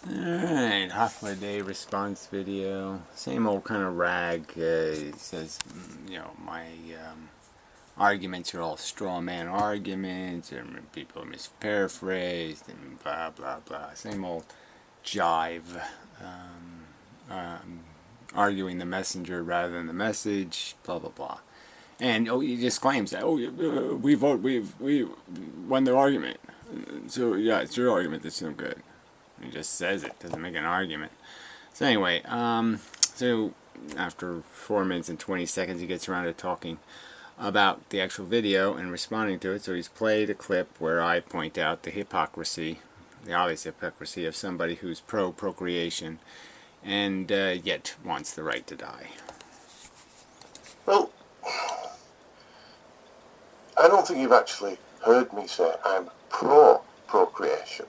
Alright, halfway day response video. Same old kind of rag. It says, my arguments are all straw man arguments, and people misparaphrased, and blah blah blah. Same old jive. Arguing the messenger rather than the message. Blah blah blah. And he just claims that we won the argument. So yeah, it's your argument that's no good. He just says it, doesn't make an argument. So anyway, so after 4 minutes and 20 seconds, he gets around to talking about the actual video and responding to it. So he's played a clip where I point out the hypocrisy, the obvious hypocrisy of somebody who's pro-procreation and yet wants the right to die. Well, I don't think you've actually heard me say I'm pro-procreation.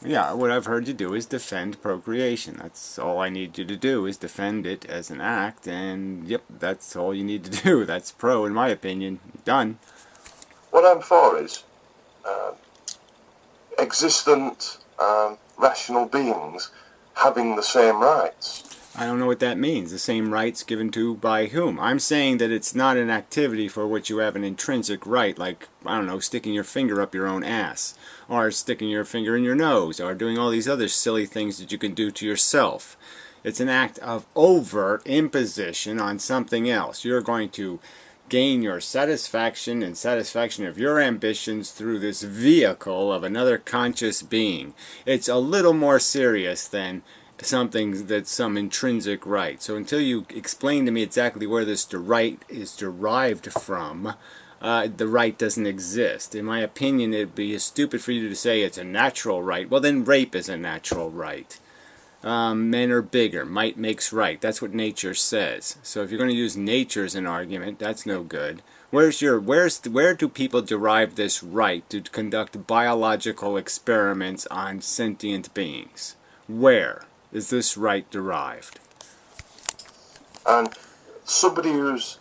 Yeah, what I've heard you do is defend procreation. That's all I need you to do, is defend it as an act, and yep, that's all you need to do. That's pro, in my opinion. Done. What I'm for is existent, rational beings having the same rights. I don't know what that means. The same rights given to by whom? I'm saying that it's not an activity for which you have an intrinsic right, like, I don't know, sticking your finger up your own ass, or sticking your finger in your nose, or doing all these other silly things that you can do to yourself. It's an act of overt imposition on something else. You're going to gain your satisfaction and satisfaction of your ambitions through this vehicle of another conscious being. It's a little more serious than something that's some intrinsic right. So until you explain to me exactly where this right is derived from, the right doesn't exist. In my opinion, it'd be stupid for you to say it's a natural right. Well, then rape is a natural right. Men are bigger. Might makes right. That's what nature says. So if you're going to use nature as an argument, that's no good. Where do people derive this right to conduct biological experiments on sentient beings? Where is this right derived? And somebody who's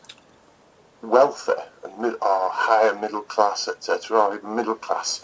wealthy and or higher middle class, etc., or even middle class,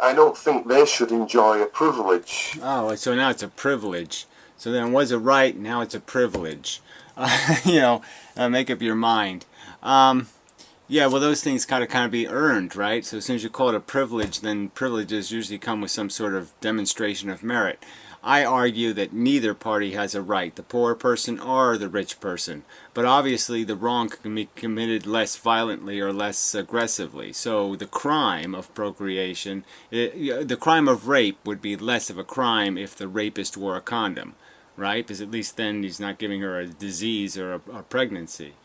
I don't think they should enjoy a privilege. Oh, so now it's a privilege. So then it was a right, now it's a privilege. Make up your mind. Yeah, well, those things kind of be earned, right? So as soon as you call it a privilege, then privileges usually come with some sort of demonstration of merit. I argue that neither party has a right, the poor person or the rich person. But obviously the wrong can be committed less violently or less aggressively. So the crime of procreation, the crime of rape would be less of a crime if the rapist wore a condom, right? Because at least then he's not giving her a disease or a pregnancy.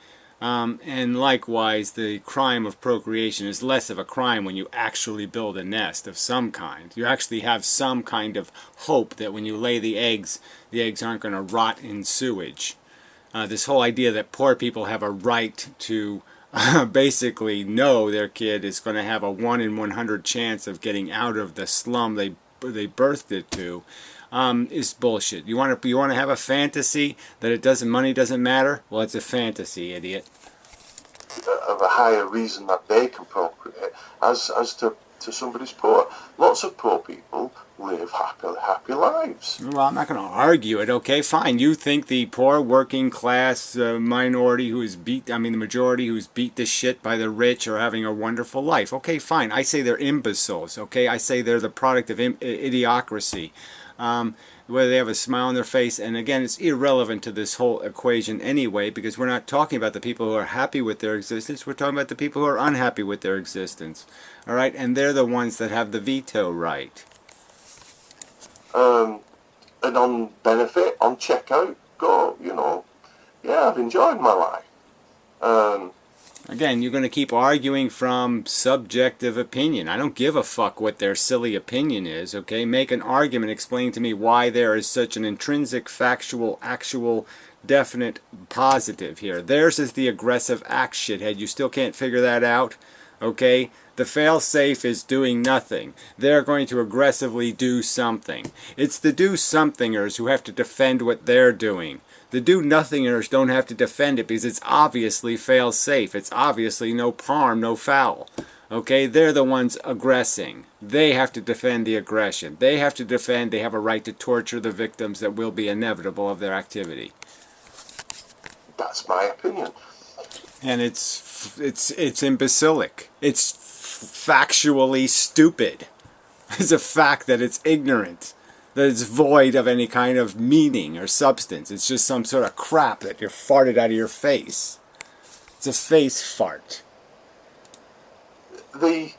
And likewise, the crime of procreation is less of a crime when you actually build a nest of some kind. You actually have some kind of hope that when you lay the eggs aren't going to rot in sewage. This whole idea that poor people have a right to basically know their kid is going to have a 1 in 100 chance of getting out of the slum they birthed it to, is bullshit. You want to have a fantasy that money doesn't matter? Well, it's a fantasy, idiot. Of a higher reason that they can procreate, as to somebody's poor. Lots of poor people live happy lives. Well, I'm not going to argue it. Okay, fine. You think the poor working class minority the majority who's beat to shit by the rich are having a wonderful life. Okay, fine. I say they're imbeciles. Okay, I say they're the product of idiocracy. Whether they have a smile on their face, and again, it's irrelevant to this whole equation anyway, because we're not talking about the people who are happy with their existence, we're talking about the people who are unhappy with their existence. Alright, and they're the ones that have the veto right. And on benefit, on checkout, go, yeah, I've enjoyed my life. Again, you're going to keep arguing from subjective opinion. I don't give a fuck what their silly opinion is, okay? Make an argument, explain to me why there is such an intrinsic, factual, actual, definite positive here. Theirs is the aggressive act, shithead. You still can't figure that out, okay? The fail-safe is doing nothing. They're going to aggressively do something. It's the do-somethingers who have to defend what they're doing. The do-nothingers don't have to defend it because it's obviously fail-safe. It's obviously no harm, no foul. Okay, they're the ones aggressing. They have to defend the aggression. They have to defend, they have a right to torture the victims that will be inevitable of their activity. That's my opinion. And it's imbecilic. It's factually stupid. It's a fact that it's ignorant, that it's void of any kind of meaning or substance. It's just some sort of crap that you're farted out of your face. It's a face fart. The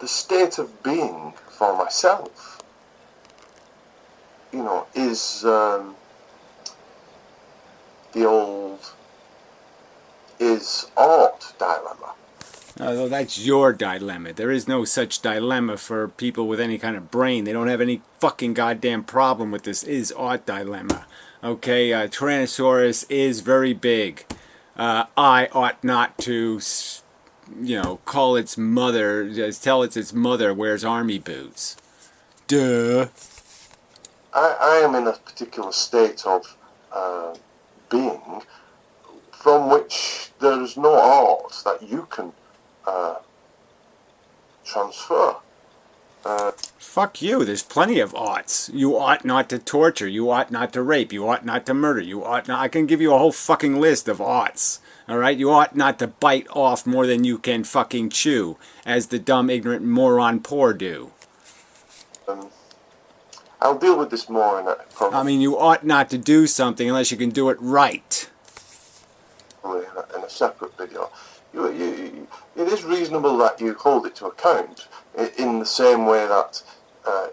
state of being for myself, is the old is ought dilemma. Although that's your dilemma. There is no such dilemma for people with any kind of brain. They don't have any fucking goddamn problem with this is ought dilemma. Okay, Tyrannosaurus is very big. I ought not to, call its mother, tell its mother wears army boots. Duh. I am in a particular state of being from which there is no ought that you can transfer. Fuck you. There's plenty of oughts. You ought not to torture. You ought not to rape. You ought not to murder. You ought not. I can give you a whole fucking list of oughts. Alright? You ought not to bite off more than you can fucking chew, as the dumb, ignorant moron poor do. I'll deal with this more in a I mean, you ought not to do something unless you can do it right. In a separate video. It is reasonable that you hold it to account in the same way that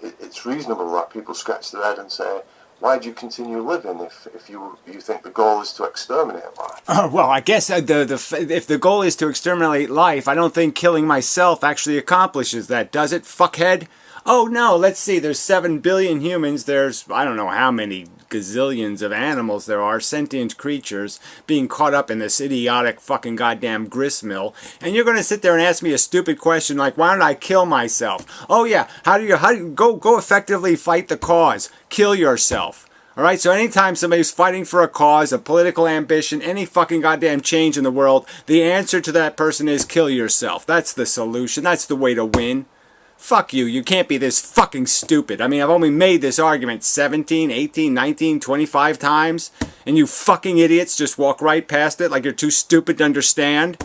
it's reasonable that people scratch their head and say, why do you continue living if you think the goal is to exterminate life? Well, I guess if the goal is to exterminate life, I don't think killing myself actually accomplishes that, does it, fuckhead? Oh no, let's see, there's 7 billion humans, there's I don't know how many gazillions of animals there are, sentient creatures, being caught up in this idiotic fucking goddamn gristmill, and you're gonna sit there and ask me a stupid question like, why don't I kill myself? Oh yeah, how do you go effectively fight the cause? Kill yourself. Alright, so anytime somebody's fighting for a cause, a political ambition, any fucking goddamn change in the world, the answer to that person is kill yourself. That's the solution, that's the way to win. Fuck you, you can't be this fucking stupid. I mean, I've only made this argument 17, 18, 19, 25 times, and you fucking idiots just walk right past it like you're too stupid to understand.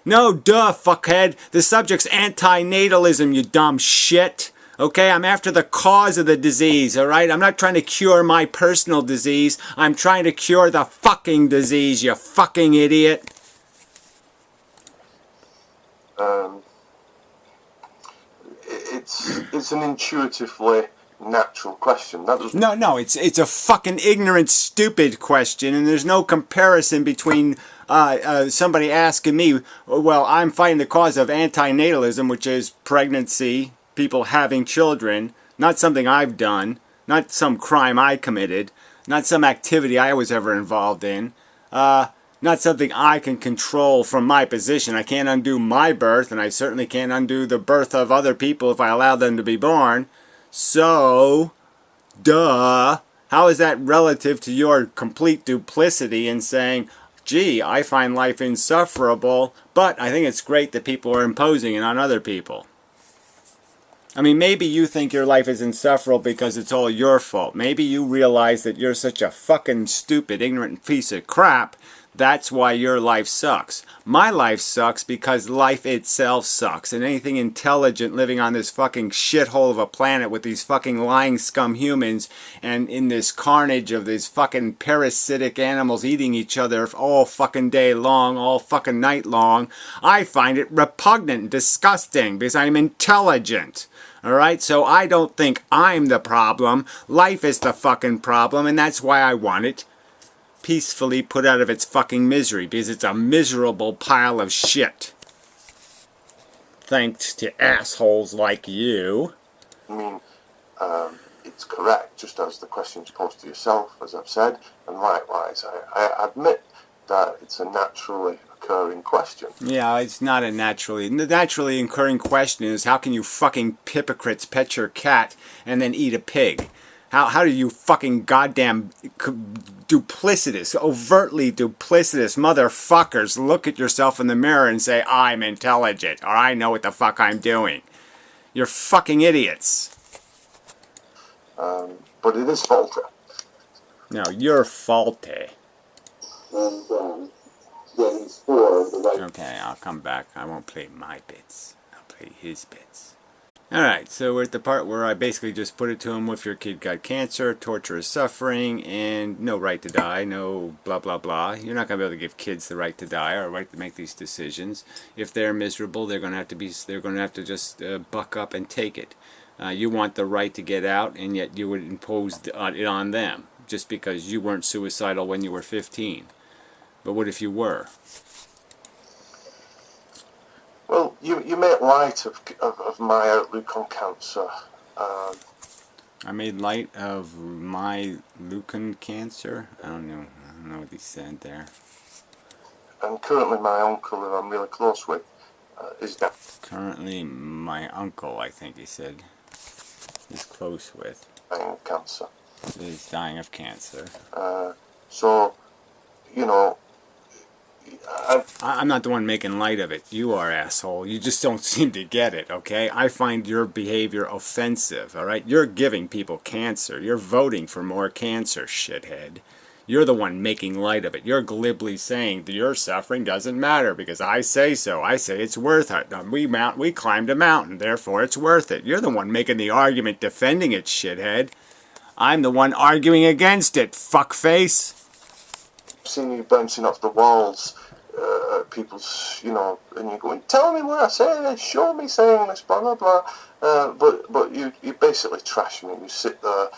No, duh, fuckhead. The subject's anti-natalism, you dumb shit. Okay, I'm after the cause of the disease, alright? I'm not trying to cure my personal disease. I'm trying to cure the fucking disease, you fucking idiot. It's an intuitively natural question. No, it's a fucking ignorant, stupid question, and there's no comparison between somebody asking me, well, I'm fighting the cause of antinatalism, which is pregnancy, people having children, not something I've done, not some crime I committed, not some activity I was ever involved in, not something I can control from my position. I can't undo my birth, and I certainly can't undo the birth of other people if I allow them to be born. So, duh, how is that relative to your complete duplicity in saying, gee, I find life insufferable, but I think it's great that people are imposing it on other people? I mean, maybe you think your life is insufferable because it's all your fault. Maybe you realize that you're such a fucking stupid, ignorant piece of crap. That's why your life sucks. My life sucks because life itself sucks. And anything intelligent living on this fucking shithole of a planet with these fucking lying scum humans and in this carnage of these fucking parasitic animals eating each other all fucking day long, all fucking night long, I find it repugnant and disgusting because I'm intelligent. Alright, so I don't think I'm the problem. Life is the fucking problem, and that's why I want it peacefully put out of its fucking misery, because it's a miserable pile of shit. Thanks to assholes like you. I mean, it's correct, just as the question's posed to yourself, as I've said, and likewise, I admit that it's a naturally occurring question. Yeah, it's not a naturally occurring question is how can you fucking hypocrites pet your cat and then eat a pig? How do you fucking goddamn duplicitous, overtly duplicitous motherfuckers look at yourself in the mirror and say, I'm intelligent, or I know what the fuck I'm doing? You're fucking idiots. But it is faulty. No, you're faulty. And yeah, he's for the right. Okay, I'll come back. I won't play my bits. I'll play his bits. Alright, so we're at the part where I basically just put it to him: if your kid got cancer, torture is suffering, and no right to die, no blah blah blah. You're not going to be able to give kids the right to die or a right to make these decisions. If they're miserable, they're going to have to just buck up and take it. You want the right to get out, and yet you would impose it on them just because you weren't suicidal when you were 15. But what if you were? Well, you make light of my outlook on cancer. I made light of my leukin cancer. I don't know what he said there. And currently my uncle, who I'm really close with, is dying. Currently my uncle, I think he said, is close with. Of cancer. Is dying of cancer. So, you know, I'm not the one making light of it. You are, asshole. You just don't seem to get it, okay? I find your behavior offensive, alright? You're giving people cancer. You're voting for more cancer, shithead. You're the one making light of it. You're glibly saying that your suffering doesn't matter because I say so. I say it's worth it. We climbed a mountain, therefore it's worth it. You're the one making the argument defending it, shithead. I'm the one arguing against it, fuckface. Seeing you bouncing off the walls, people's, you know, and you're going, tell me what I said, show me saying this, blah, blah, blah. But you basically trash me. You sit there.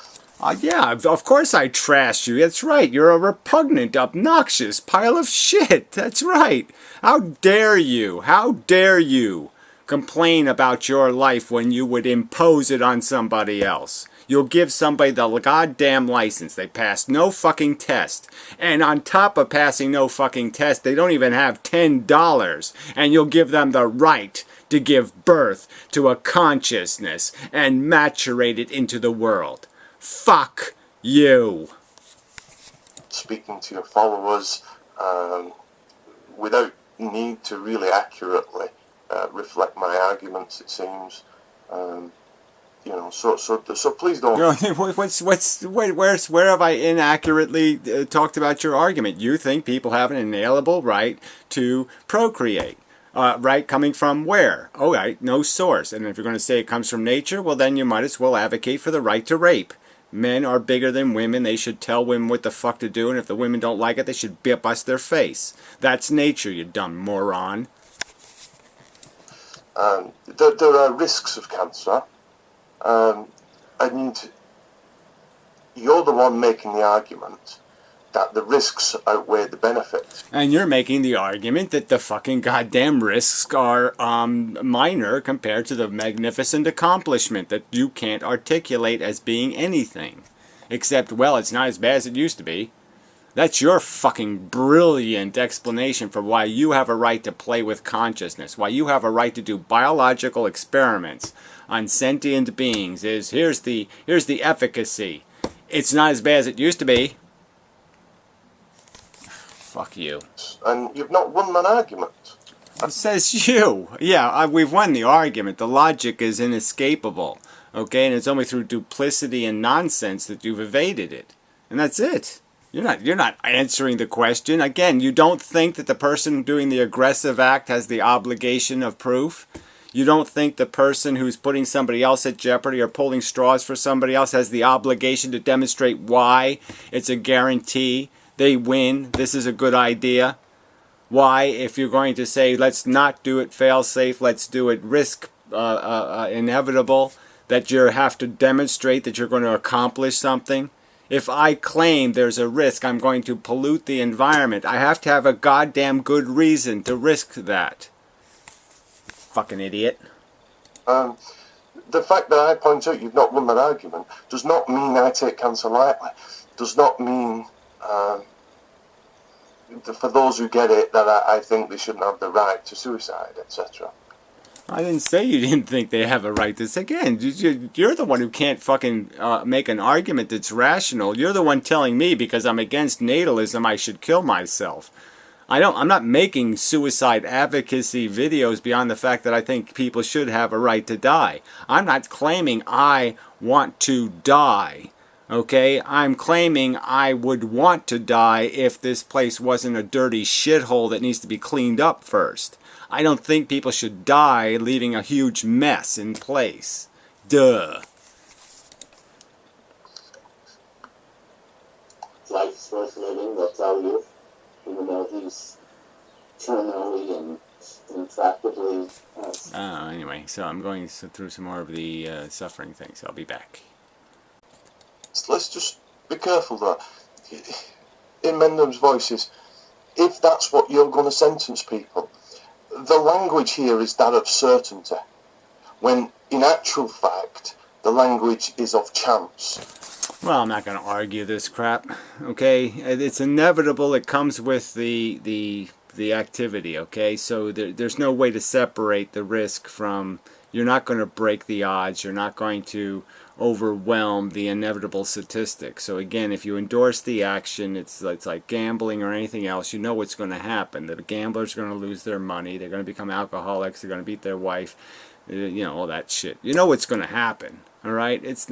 Yeah, of course I trashed you. That's right. You're a repugnant, obnoxious pile of shit. That's right. How dare you? How dare you complain about your life when you would impose it on somebody else? You'll give somebody the goddamn license. They passed no fucking test. And on top of passing no fucking test, they don't even have $10. And you'll give them the right to give birth to a consciousness and maturate it into the world. Fuck you. Speaking to your followers without need to really accurately reflect my arguments, it seems. You know, so please don't. Where have I inaccurately talked about your argument? You think people have an inalienable right to procreate. Right coming from where? Oh, right, no source. And if you're going to say it comes from nature, well then you might as well advocate for the right to rape. Men are bigger than women. They should tell women what the fuck to do, and if the women don't like it, they should bust their face. That's nature, you dumb moron. There are risks of cancer. And you're the one making the argument that the risks outweigh the benefits. And you're making the argument that the fucking goddamn risks are minor compared to the magnificent accomplishment that you can't articulate as being anything. Except, well, it's not as bad as it used to be. That's your fucking brilliant explanation for why you have a right to play with consciousness, why you have a right to do biological experiments on sentient beings. Here's the efficacy. It's not as bad as it used to be. Fuck you. And you've not won that argument. It says you. Yeah, we've won the argument. The logic is inescapable. Okay, and it's only through duplicity and nonsense that you've evaded it. And that's it. You're not answering the question. Again, you don't think that the person doing the aggressive act has the obligation of proof? You don't think the person who's putting somebody else at jeopardy or pulling straws for somebody else has the obligation to demonstrate why it's a guarantee they win, this is a good idea? Why, if you're going to say, let's not do it fail-safe, let's do it risk inevitable, that you have to demonstrate that you're going to accomplish something? If I claim there's a risk I'm going to pollute the environment, I have to have a goddamn good reason to risk that. Fucking idiot. The fact that I point out you've not won that argument does not mean I take cancer lightly. Does not mean, for those who get it, that I think they shouldn't have the right to suicide, etc. I didn't say you didn't think they have a right to say. Again, you're the one who can't fucking make an argument that's rational. You're the one telling me because I'm against natalism I should kill myself. I'm not making suicide advocacy videos beyond the fact that I think people should have a right to die. I'm not claiming I want to die. Okay? I'm claiming I would want to die if this place wasn't a dirty shithole that needs to be cleaned up first. I don't think people should die leaving a huge mess in place. Duh. Life's worth living, they'll tell you, even though he's terminally and intractably. Anyway, so I'm going through some more of the suffering things. I'll be back. Let's just be careful though. Inmendham's voice is, if that's what you're going to sentence people, the language here is that of certainty, when in actual fact the language is of chance. Well, I'm not going to argue this crap, okay? It's inevitable. It comes with the activity, okay? So there's no way to separate the risk from, you're not going to break the odds, you're not going to overwhelm the inevitable statistics. So again, if you endorse the action, it's like gambling or anything else. You know what's going to happen. The gamblers are going to lose their money. They're going to become alcoholics. They're going to beat their wife. You know, all that shit. You know what's going to happen. All right, it's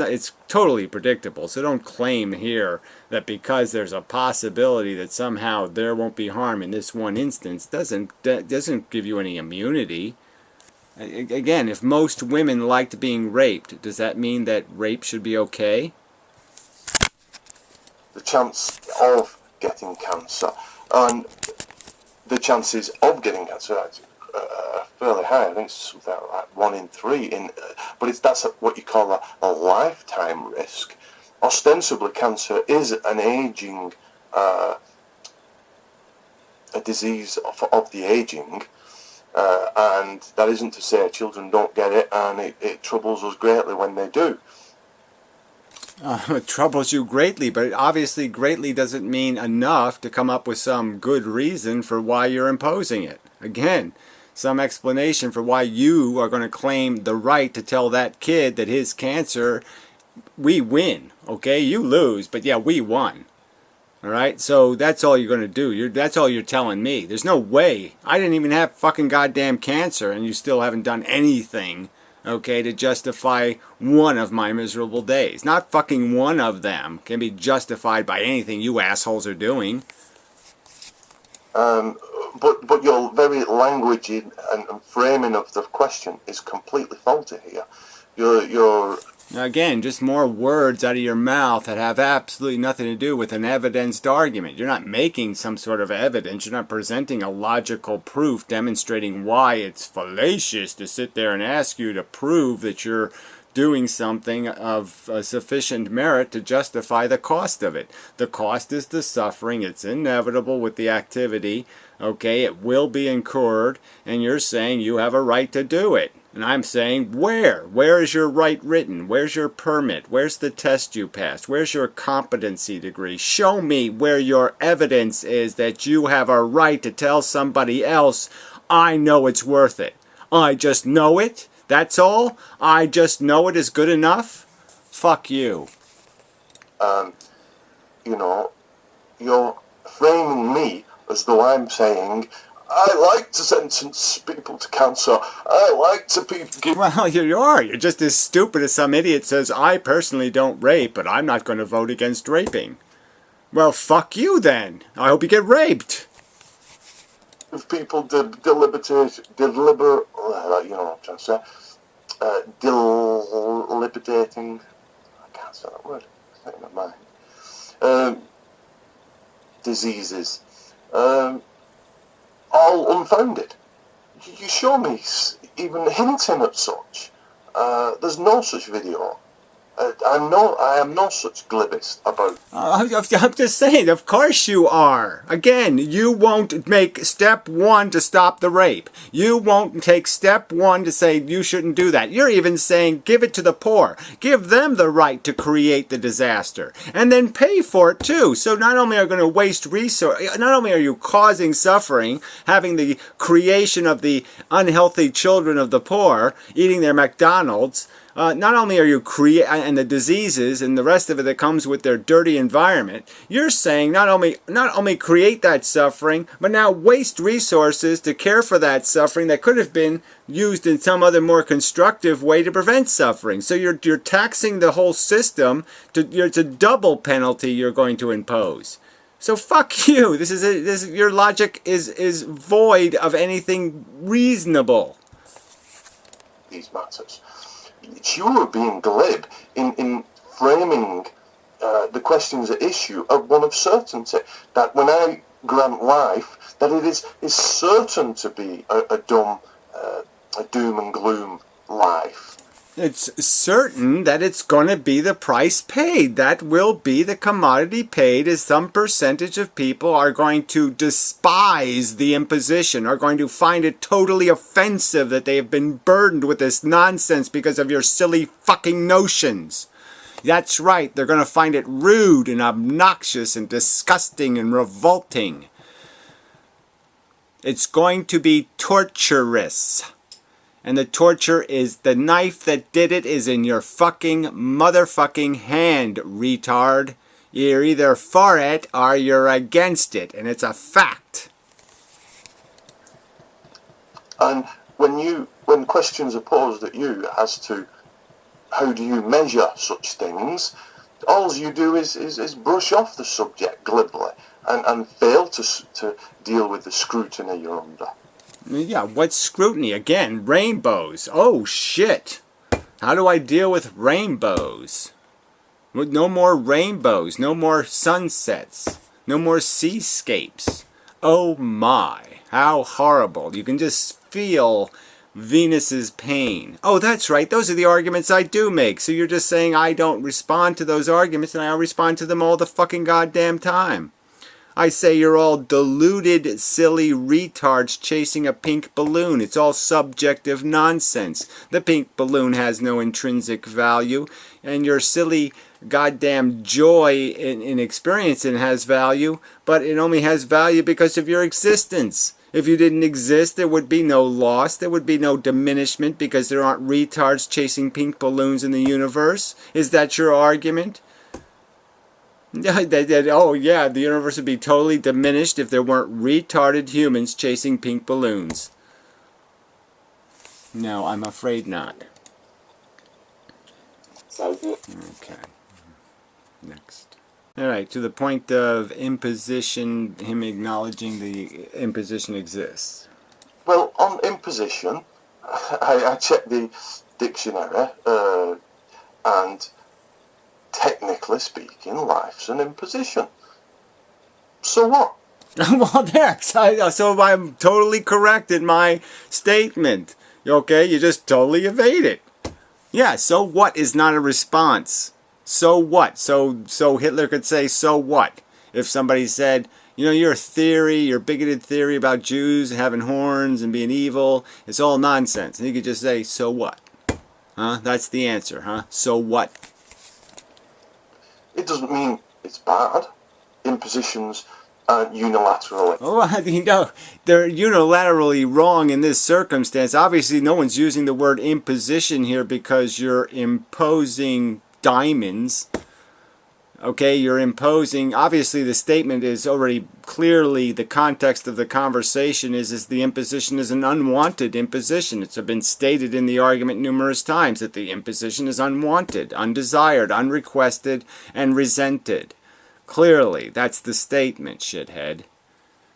totally predictable. So don't claim here that because there's a possibility that somehow there won't be harm in this one instance doesn't give you any immunity. Again, if most women liked being raped, does that mean that rape should be okay? The chance of getting cancer and the chances of getting cancer are fairly high. I think it's something like 1 in 3. But that's what you call a lifetime risk. Ostensibly, cancer is an aging, a disease of the aging. And that isn't to say children don't get it, and it troubles us greatly when they do. It troubles you greatly, but obviously greatly doesn't mean enough to come up with some good reason for why you're imposing it. Again, some explanation for why you are going to claim the right to tell that kid that his cancer, we win, okay? You lose, but yeah, we won. Alright, so that's all you're going to do. That's all you're telling me. There's no way. I didn't even have fucking goddamn cancer, and you still haven't done anything, okay, to justify one of my miserable days. Not fucking one of them can be justified by anything you assholes are doing. But your very language and framing of the question is completely faulty here. You're Again, just more words out of your mouth that have absolutely nothing to do with an evidenced argument. You're not making some sort of evidence. You're not presenting a logical proof demonstrating why it's fallacious to sit there and ask you to prove that you're doing something of sufficient merit to justify the cost of it. The cost is the suffering. It's inevitable with the activity. Okay, it will be incurred, and you're saying you have a right to do it. And I'm saying, where? Where is your right written? Where's your permit? Where's the test you passed? Where's your competency degree? Show me where your evidence is that you have a right to tell somebody else, I know it's worth it. I just know it? That's all? I just know it is good enough? Fuck you. You know, you're framing me as though I'm saying, I like to sentence people to cancer. I like to give... Well, you are. You're just as stupid as some idiot says, I personally don't rape, but I'm not going to vote against raping. Well, fuck you then. I hope you get raped. If people deliberating, you know what I'm trying to say, deliberating, I can't say that word, it's not in my mind, diseases, all unfounded. You show me even hinting at such. There's no such video. I am no such glibbist about. I'm just saying, of course you are. Again, you won't make step one to stop the rape. You won't take step one to say you shouldn't do that. You're even saying give it to the poor. Give them the right to create the disaster. And then pay for it too. So not only are you going to waste resources, not only are you causing suffering, having the creation of the unhealthy children of the poor, eating their McDonald's, not only are you and the diseases and the rest of it that comes with their dirty environment, you're saying not only create that suffering, but now waste resources to care for that suffering that could have been used in some other more constructive way to prevent suffering. So you're taxing the whole system. It's a double penalty you're going to impose. So fuck you. Your logic is void of anything reasonable. These matters. You're being glib in framing the questions at issue of one of certainty. That when I grant life, that it is certain to be a doom and gloom life. It's certain that it's going to be the price paid. That will be the commodity paid, as some percentage of people are going to despise the imposition, are going to find it totally offensive that they have been burdened with this nonsense because of your silly fucking notions. That's right, they're going to find it rude and obnoxious and disgusting and revolting. It's going to be torturous. And the torture is the knife that did it is in your fucking motherfucking hand, retard. You're either for it or you're against it, and it's a fact. And when questions are posed at you as to how do you measure such things, all you do is brush off the subject glibly and fail to deal with the scrutiny you're under. Yeah, what scrutiny? Again, rainbows. Oh, shit. How do I deal with rainbows? No more rainbows. No more sunsets. No more seascapes. Oh my. How horrible. You can just feel Venus's pain. Oh, that's right. Those are the arguments I do make. So you're just saying I don't respond to those arguments, and I respond to them all the fucking goddamn time. I say you're all deluded, silly retards chasing a pink balloon. It's all subjective nonsense. The pink balloon has no intrinsic value, and your silly goddamn joy in experiencing has value, but it only has value because of your existence. If you didn't exist, there would be no loss, there would be no diminishment because there aren't retards chasing pink balloons in the universe. Is that your argument? Oh yeah, the universe would be totally diminished if there weren't retarded humans chasing pink balloons. No, I'm afraid not. Okay. Next. Alright, to the point of imposition, him acknowledging the imposition exists. Well, on imposition, I checked the dictionary, and technically speaking, life's an imposition. So what? Well, there. So I'm totally correct in my statement. Okay, you just totally evade it. Yeah, so what is not a response? So what? So Hitler could say, so what? If somebody said, you know, your theory, your bigoted theory about Jews having horns and being evil, it's all nonsense. And he could just say, so what? Huh? That's the answer, huh? So what? It doesn't mean it's bad. Impositions aren't unilaterally. Oh, you know, they're unilaterally wrong in this circumstance. Obviously, no one's using the word imposition here because you're imposing diamonds. Okay, you're imposing. Obviously, the statement is already clearly the context of the conversation is the imposition is an unwanted imposition. It's been stated in the argument numerous times that the imposition is unwanted, undesired, unrequested, and resented. Clearly, that's the statement, shithead.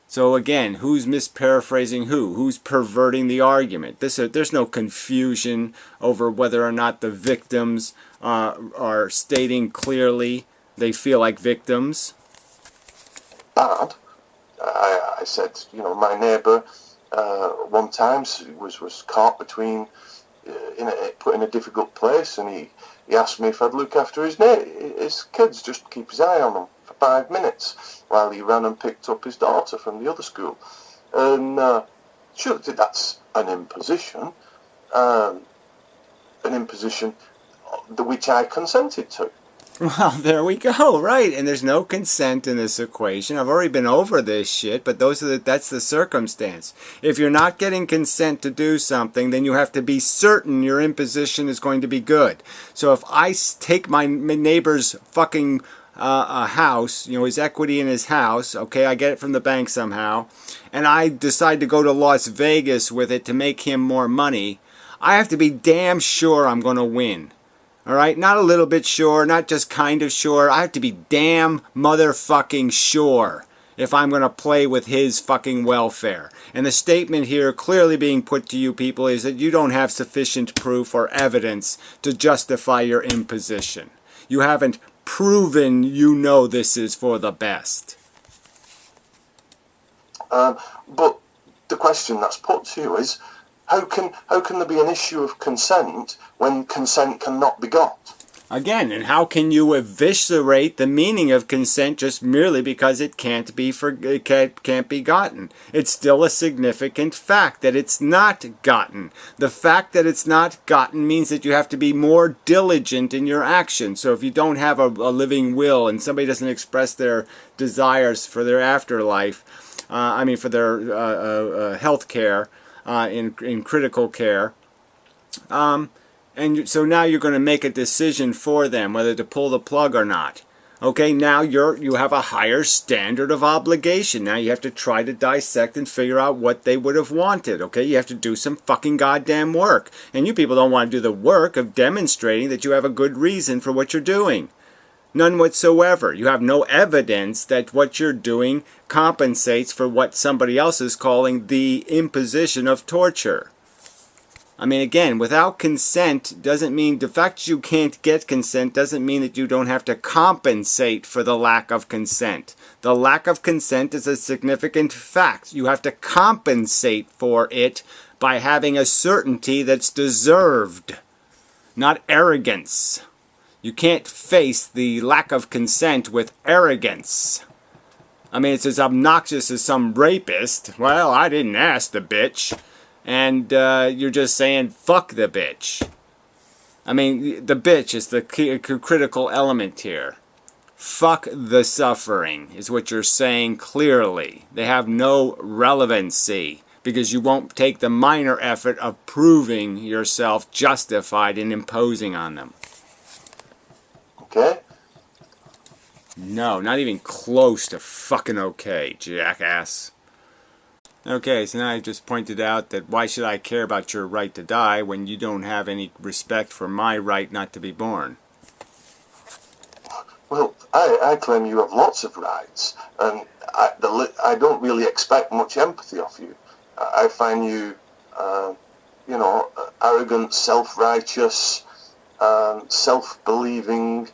So again, who's misparaphrasing who? Who's perverting the argument? There's no confusion over whether or not the victims are stating clearly they feel like victims. Bad. I said, you know, my neighbour one time was caught between put in a difficult place, and he he asked me if I'd look after his kids, just keep his eye on them for 5 minutes while he ran and picked up his daughter from the other school. And surely that's an imposition, which I consented to. Well, there we go, right? And there's no consent in this equation. I've already been over this shit, but that's the circumstance. If you're not getting consent to do something, then you have to be certain your imposition is going to be good. So if I take my neighbor's fucking house, his equity in his house, okay, I get it from the bank somehow, and I decide to go to Las Vegas with it to make him more money, I have to be damn sure I'm going to win. Alright, not a little bit sure, not just kind of sure. I have to be damn motherfucking sure if I'm going to play with his fucking welfare. And the statement here clearly being put to you people is that you don't have sufficient proof or evidence to justify your imposition. You haven't proven you know this is for the best. But the question that's put to you is, how can there be an issue of consent when consent cannot be got? Again, and how can you eviscerate the meaning of consent just merely because it can't be gotten? It's still a significant fact that it's not gotten. The fact that it's not gotten means that you have to be more diligent in your actions. So if you don't have a living will and somebody doesn't express their desires for their afterlife, for their health care, in critical care, and so now you're going to make a decision for them whether to pull the plug or not. Okay, now you have a higher standard of obligation. Now you have to try to dissect and figure out what they would have wanted. Okay, you have to do some fucking goddamn work, and you people don't want to do the work of demonstrating that you have a good reason for what you're doing. None whatsoever. You have no evidence that what you're doing compensates for what somebody else is calling the imposition of torture. I mean, again, without consent doesn't mean, the fact you can't get consent doesn't mean that you don't have to compensate for the lack of consent. The lack of consent is a significant fact. You have to compensate for it by having a certainty that's deserved, not arrogance. You can't face the lack of consent with arrogance. I mean, it's as obnoxious as some rapist. Well, I didn't ask the bitch. And you're just saying, fuck the bitch. I mean, the bitch is the critical element here. Fuck the suffering is what you're saying clearly. They have no relevancy because you won't take the minor effort of proving yourself justified in imposing on them. Okay? No, not even close to fucking okay, jackass. Okay, so now I just pointed out that why should I care about your right to die when you don't have any respect for my right not to be born? Well, I claim you have lots of rights, and I don't really expect much empathy of you. I find you, arrogant, self-righteous, self-believing.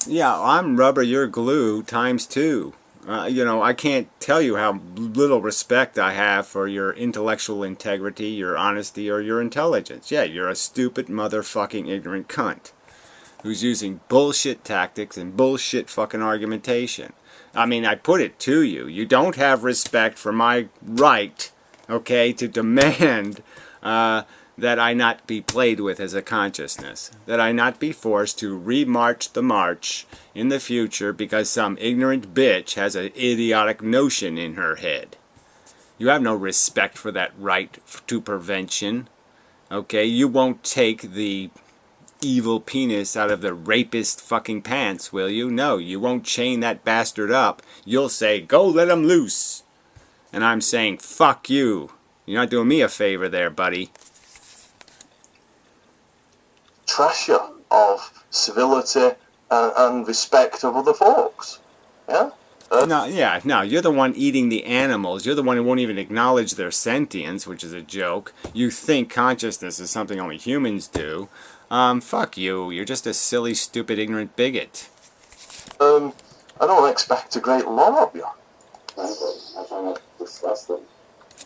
Yeah, I'm rubber, you're glue times 2. I can't tell you how little respect I have for your intellectual integrity, your honesty, or your intelligence. Yeah, you're a stupid, motherfucking, ignorant cunt who's using bullshit tactics and bullshit fucking argumentation. I mean, I put it to you. You don't have respect for my right, okay, to demand that I not be played with as a consciousness, that I not be forced to remarch the march in the future because some ignorant bitch has an idiotic notion in her head. You have no respect for that right to prevention, okay? You won't take the evil penis out of the rapist fucking pants, will you? No, you won't chain that bastard up. You'll say, go let him loose. And I'm saying, fuck you. You're not doing me a favor there, buddy. Trasher of civility and respect of other folks. Yeah? No, you're the one eating the animals. You're the one who won't even acknowledge their sentience, which is a joke. You think consciousness is something only humans do. Fuck you. You're just a silly, stupid, ignorant bigot. I don't expect a great lot of you. I find that disgusting.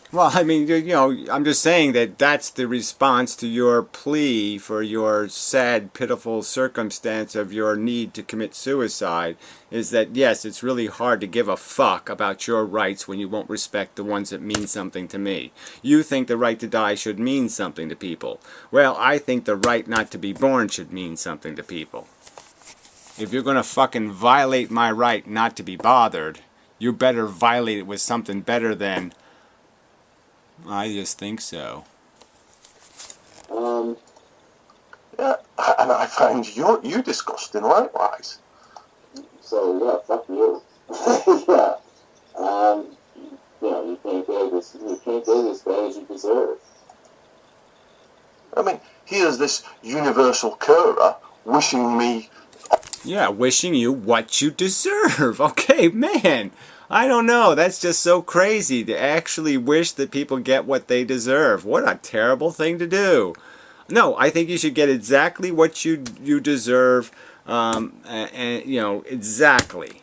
Well, I mean, you know, I'm just saying that that's the response to your plea for your sad, pitiful circumstance of your need to commit suicide, is that, yes, it's really hard to give a fuck about your rights when you won't respect the ones that mean something to me. You think the right to die should mean something to people. Well, I think the right not to be born should mean something to people. If you're going to fucking violate my right not to be bothered, you better violate it with something better than, I just think so. Um, Yeah, and I find you disgusting likewise. so yeah, fuck you. Yeah. You know, you can't go this way as you deserve. I mean, here's this universal carer wishing me. Yeah, wishing you what you deserve. Okay, man. I don't know. That's just so crazy to actually wish that people get what they deserve. What a terrible thing to do. No, I think you should get exactly what you deserve, and you know, exactly.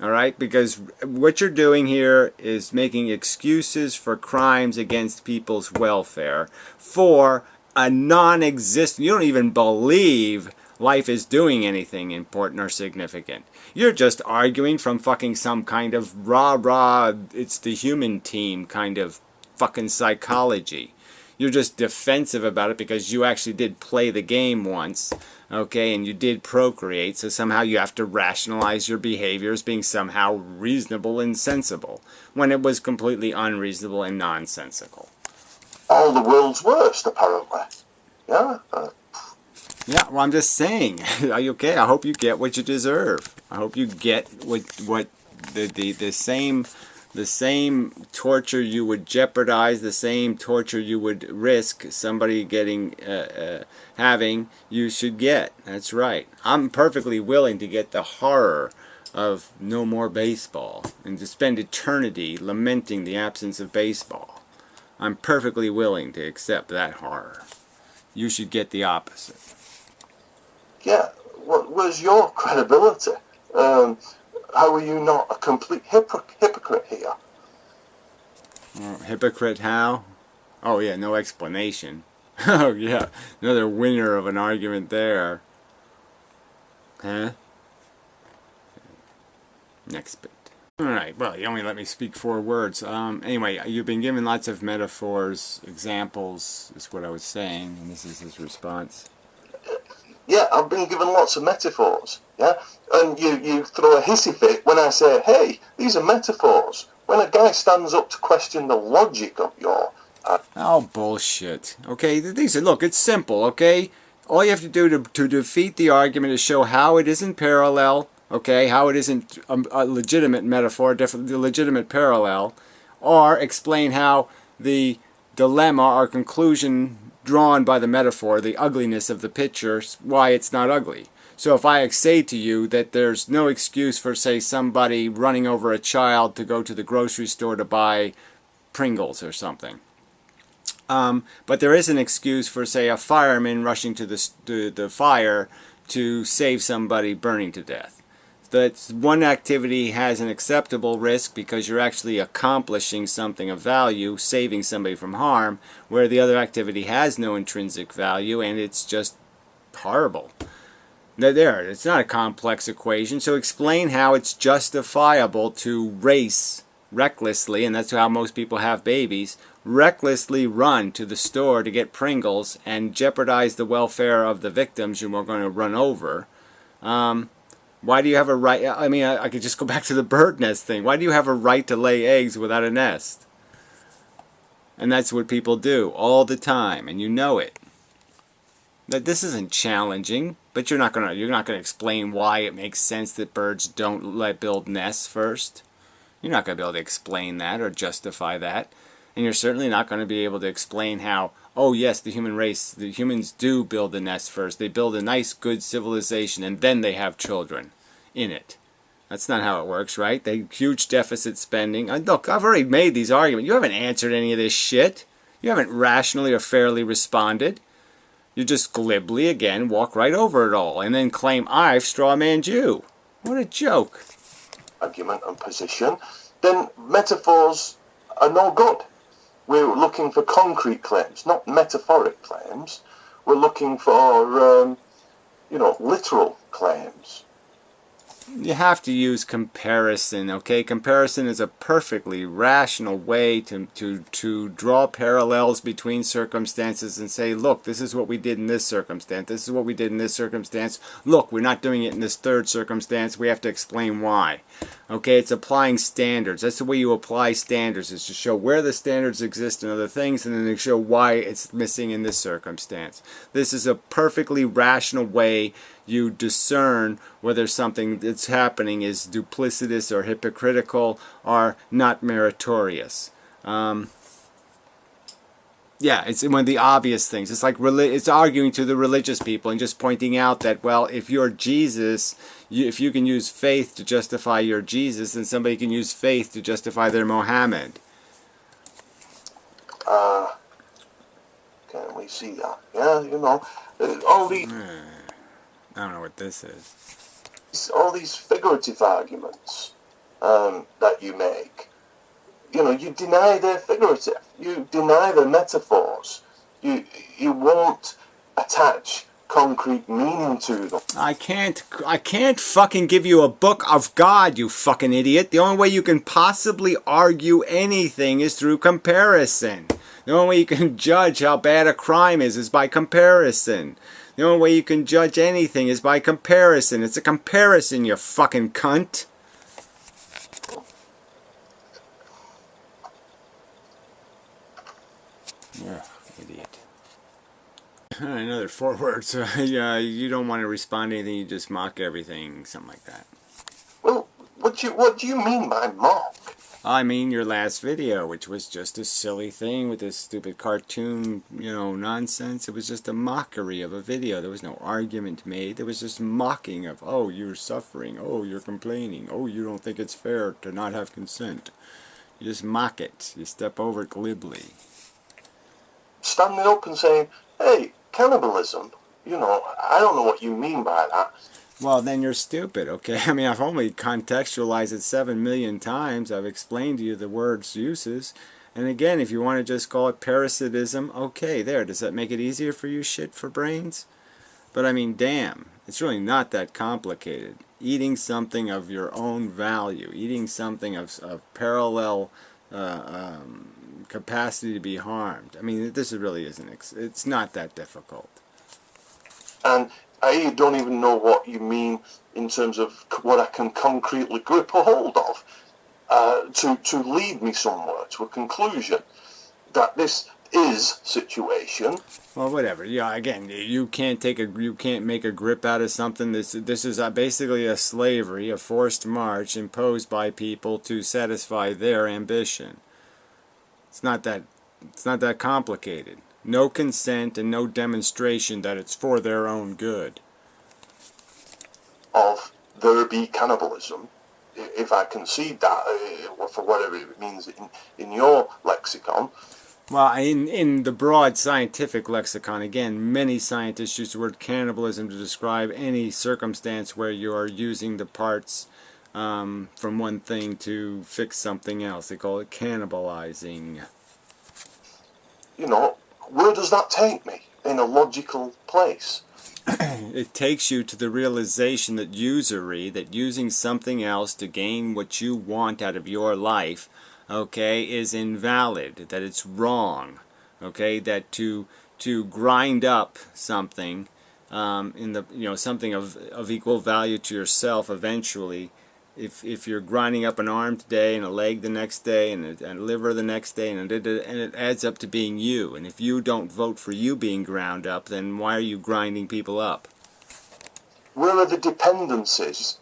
All right, because what you're doing here is making excuses for crimes against people's welfare for a non-existent. You don't even believe life is doing anything important or significant. You're just arguing from fucking some kind of rah-rah, it's the human team kind of fucking psychology. You're just defensive about it because you actually did play the game once, okay, and you did procreate, so somehow you have to rationalize your behavior as being somehow reasonable and sensible, when it was completely unreasonable and nonsensical. All the world's worst, apparently. Yeah? Yeah, well, I'm just saying, are you okay? I hope you get what you deserve. I hope you get what the same torture you would jeopardize, the same torture you would risk somebody getting having, you should get. That's right. I'm perfectly willing to get the horror of no more baseball and to spend eternity lamenting the absence of baseball. I'm perfectly willing to accept that horror. You should get the opposite. Yeah. What was your credibility? How are you not a complete hypocrite here? Hypocrite how? Oh yeah, no explanation. Oh yeah, another winner of an argument there. Huh? Next bit. Alright, well, you only let me speak 4 words. Anyway, you've been given lots of metaphors, examples, is what I was saying, and this is his response. Yeah, I've been given lots of metaphors. Yeah? And you throw a hissy fit when I say, hey, these are metaphors. When a guy stands up to question the logic of your... Oh, bullshit. Okay, these are, look, it's simple, okay? All you have to do to defeat the argument is show how it isn't parallel, okay? How it isn't a legitimate metaphor, the legitimate parallel, or explain how the dilemma or conclusion drawn by the metaphor, the ugliness of the picture, why it's not ugly. So if I say to you that there's no excuse for, say, somebody running over a child to go to the grocery store to buy Pringles or something, but there is an excuse for, say, a fireman rushing to the fire to save somebody burning to death. That one activity has an acceptable risk because you're actually accomplishing something of value, saving somebody from harm, where the other activity has no intrinsic value and it's just horrible. There, it's not a complex equation, so explain how it's justifiable to race recklessly, and that's how most people have babies, recklessly run to the store to get Pringles and jeopardize the welfare of the victims you are going to run over. Why do you have a right? I mean, I could just go back to the bird nest thing. Why do you have a right to lay eggs without a nest? And that's what people do all the time, and you know it. That this isn't challenging, but you're not gonna explain why it makes sense that birds don't build nests first. You're not gonna be able to explain that or justify that, and you're certainly not going to be able to explain how, oh yes, the humans do build the nest first. They build a nice, good civilization, and then they have children in it. That's not how it works, right? They huge deficit spending. Look, I've already made these arguments. You haven't answered any of this shit. You haven't rationally or fairly responded. You just glibly, again, walk right over it all, and then claim I've strawmanned you. What a joke. Argument and position, then metaphors are no good. We're looking for concrete claims, not metaphoric claims. We're looking for, literal claims. You have to use comparison, okay? Comparison is a perfectly rational way to draw parallels between circumstances and say, look, this is what we did in this circumstance. This is what we did in this circumstance. Look, we're not doing it in this third circumstance. We have to explain why. Okay, it's applying standards. That's the way you apply standards, is to show where the standards exist in other things and then to show why it's missing in this circumstance. This is a perfectly rational way you discern whether something that's happening is duplicitous or hypocritical or not meritorious. Yeah, it's one of the obvious things. It's like it's arguing to the religious people and just pointing out that, well, if you're Jesus, if you can use faith to justify your Jesus, then somebody can use faith to justify their Mohammed. Can we see that? Yeah, all these... I don't know what this is. All these figurative arguments that you make, you deny they're figurative. You deny the metaphors. You won't attach concrete meaning to them. I can't fucking give you a book of God, you fucking idiot. The only way you can possibly argue anything is through comparison. The only way you can judge how bad a crime is by comparison. The only way you can judge anything is by comparison. It's a comparison, you fucking cunt. Yeah, idiot. Another 4 words. Yeah, you don't want to respond to anything, you just mock everything, something like that. Well, what do you mean by mock? I mean your last video, which was just a silly thing with this stupid cartoon, nonsense. It was just a mockery of a video. There was no argument made. There was just mocking of, oh, you're suffering. Oh, you're complaining. Oh, you don't think it's fair to not have consent. You just mock it. You step over it glibly. Standing up and saying, hey, cannibalism, I don't know what you mean by that. Well, then you're stupid, okay? I mean, I've only contextualized it 7 million times. I've explained to you the word's uses. And again, if you want to just call it parasitism, okay, there. Does that make it easier for you, shit for brains? But I mean, damn, it's really not that complicated. Eating something of your own value, eating something of parallel capacity to be harmed. I mean, this really isn't, it's not that difficult. And I don't even know what you mean in terms of what I can concretely grip a hold of to lead me somewhere, to a conclusion that this is situation. Well, whatever. Yeah, again, you can't make a grip out of something. This is basically a slavery, a forced march imposed by people to satisfy their ambition. It's not that complicated. No consent and no demonstration that it's for their own good. Of there be cannibalism, if I concede that, for whatever it means in your lexicon. Well, in the broad scientific lexicon, again, many scientists use the word cannibalism to describe any circumstance where you are using the parts from one thing to fix something else. They call it cannibalizing. Where does that take me in a logical place? It takes you to the realization that usury, that using something else to gain what you want out of your life, okay, is invalid, that it's wrong, okay, that to grind up something something of equal value to yourself eventually, if you're grinding up an arm today and a leg the next day and a liver the next day and it adds up to being you, and if you don't vote for you being ground up, then why are you grinding people up? Where are the dependencies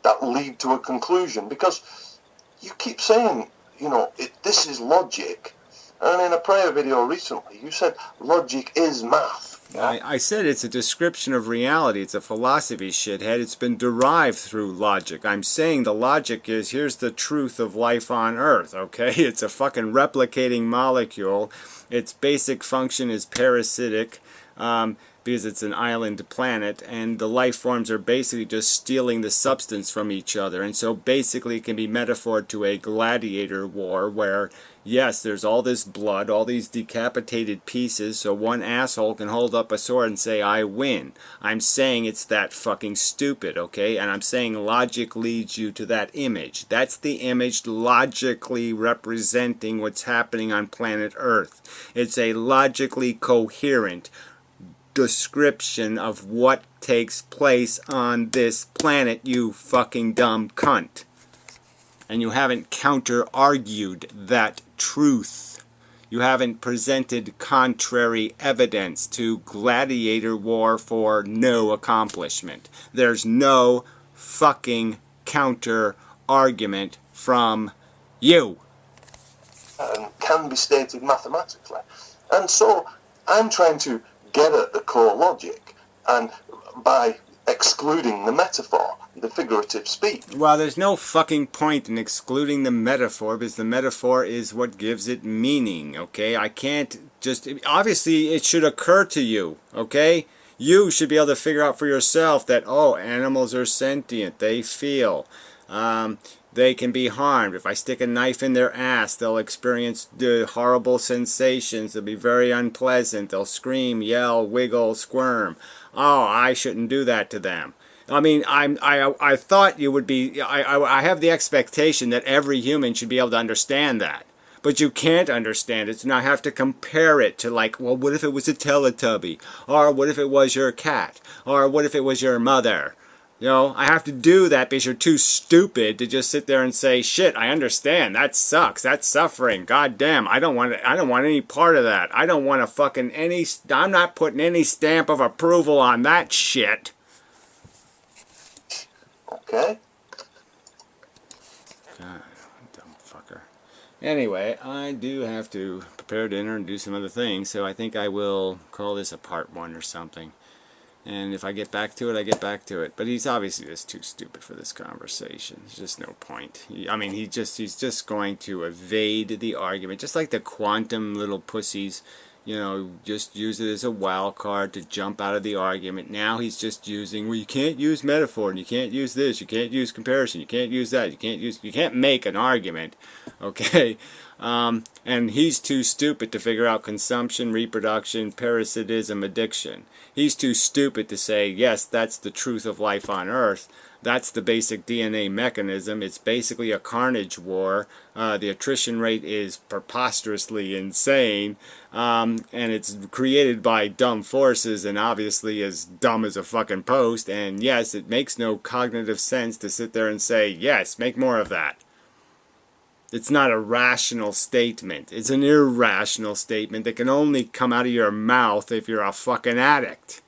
that lead to a conclusion? Because you keep saying, this is logic, and in a prayer video recently you said logic is math. I said it's a description of reality. It's a philosophy, shithead. It's been derived through logic. I'm saying the logic is, here's the truth of life on Earth, okay? It's a fucking replicating molecule. Its basic function is parasitic. because it's an island planet, and the life forms are basically just stealing the substance from each other. And so basically it can be metaphored to a gladiator war where, yes, there's all this blood, all these decapitated pieces, so one asshole can hold up a sword and say, I win. I'm saying it's that fucking stupid, okay? And I'm saying logic leads you to that image. That's the image logically representing what's happening on planet Earth. It's a logically coherent description of what takes place on this planet, you fucking dumb cunt. And you haven't counter-argued that truth. You haven't presented contrary evidence to gladiator war for no accomplishment. There's no fucking counter-argument from you. And can be stated mathematically. And so I'm trying to get at the core logic, and by excluding the metaphor, the figurative speech. Well, there's no fucking point in excluding the metaphor, because the metaphor is what gives it meaning, okay? I can't just... Obviously, it should occur to you, okay? You should be able to figure out for yourself that, oh, animals are sentient, they feel. They can be harmed. If I stick a knife in their ass, they'll experience the horrible sensations. They'll be very unpleasant. They'll scream, yell, wiggle, squirm. Oh, I shouldn't do that to them. I mean, I thought you would be... I have the expectation that every human should be able to understand that. But you can't understand it, so now I have to compare it to, like, well, what if it was a Teletubby? Or what if it was your cat? Or what if it was your mother? You know, I have to do that because you're too stupid to just sit there and say, shit, I understand. That sucks. That's suffering. God damn, I don't want any part of that. I don't want to fucking I'm not putting any stamp of approval on that shit. Okay. God, dumb fucker. Anyway, I do have to prepare dinner and do some other things, so I think I will call this a part 1 or something. And if I get back to it, I get back to it. But he's obviously just too stupid for this conversation. There's just no point. I mean, he's just going to evade the argument. Just like the quantum little pussies, you know, just use it as a wild card to jump out of the argument. Now he's just using, well, you can't use metaphor, and you can't use this, you can't use comparison, you can't use that, you can't make an argument, okay? And he's too stupid to figure out consumption, reproduction, parasitism, addiction. He's too stupid to say, yes, that's the truth of life on Earth. That's the basic DNA mechanism. It's basically a carnage war. The attrition rate is preposterously insane. And it's created by dumb forces and obviously as dumb as a fucking post. And yes, it makes no cognitive sense to sit there and say, yes, make more of that. It's not a rational statement. It's an irrational statement that can only come out of your mouth if you're a fucking addict.